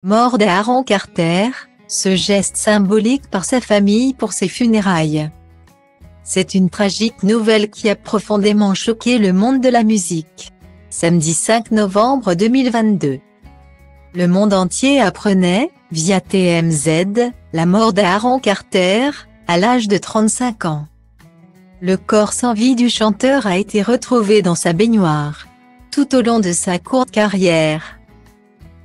Mort d'Aaron Carter, ce geste symbolique par sa famille pour ses funérailles. C'est une tragique nouvelle qui a profondément choqué le monde de la musique. Samedi 5 novembre 2022. Le monde entier apprenait, via TMZ, la mort d'Aaron Carter, à l'âge de 35 ans. Le corps sans vie du chanteur a été retrouvé dans sa baignoire, tout au long de sa courte carrière.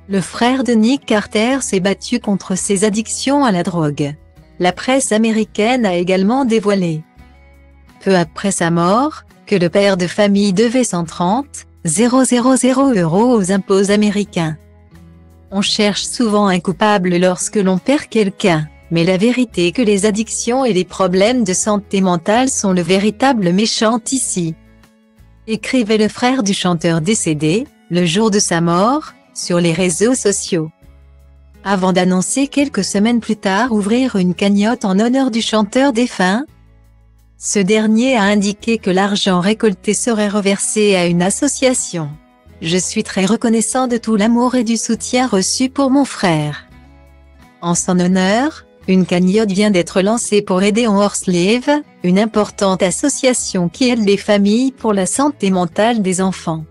Le frère de Nick Carter s'est battu contre ses addictions à la drogue. La presse américaine a également dévoilé, peu après sa mort, que le père de famille devait 130 000 € aux impôts américains. On cherche souvent un coupable lorsque l'on perd quelqu'un, mais la vérité est que les addictions et les problèmes de santé mentale sont le véritable méchant ici. Écrivait le frère du chanteur décédé, le jour de sa mort, sur les réseaux sociaux. Avant d'annoncer quelques semaines plus tard ouvrir une cagnotte en honneur du chanteur défunt, ce dernier a indiqué que l'argent récolté serait reversé à une association. « Je suis très reconnaissant de tout l'amour et du soutien reçu pour mon frère. » En son honneur, une cagnotte vient d'être lancée pour aider On Horslave, une importante association qui aide les familles pour la santé mentale des enfants.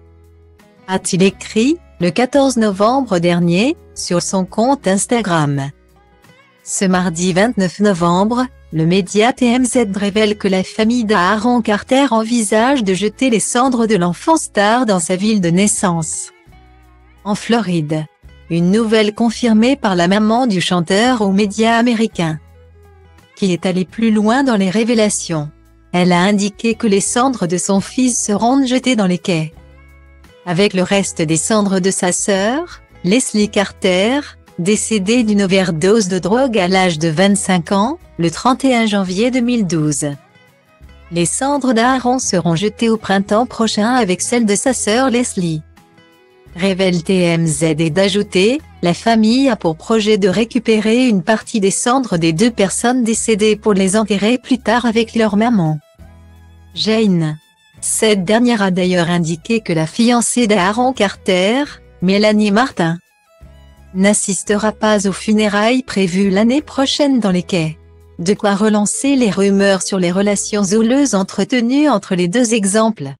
A-t-il écrit, le 14 novembre dernier, sur son compte Instagram. Ce mardi 29 novembre, le média TMZ révèle que la famille d'Aaron Carter envisage de jeter les cendres de l'enfant star dans sa ville de naissance, en Floride. Une nouvelle confirmée par la maman du chanteur aux médias américains, qui est allée plus loin dans les révélations. Elle a indiqué que les cendres de son fils seront jetées dans les quais, avec le reste des cendres de sa sœur, Leslie Carter, décédée d'une overdose de drogue à l'âge de 25 ans, le 31 janvier 2012. Les cendres d'Aaron seront jetées au printemps prochain avec celles de sa sœur Leslie. Révèle TMZ et d'ajouter, la famille a pour projet de récupérer une partie des cendres des deux personnes décédées pour les enterrer plus tard avec leur maman, Jane. Cette dernière a d'ailleurs indiqué que la fiancée d'Aaron Carter, Melanie Martin, n'assistera pas aux funérailles prévues l'année prochaine dans les quais. De quoi relancer les rumeurs sur les relations houleuses entretenues entre les deux exemples.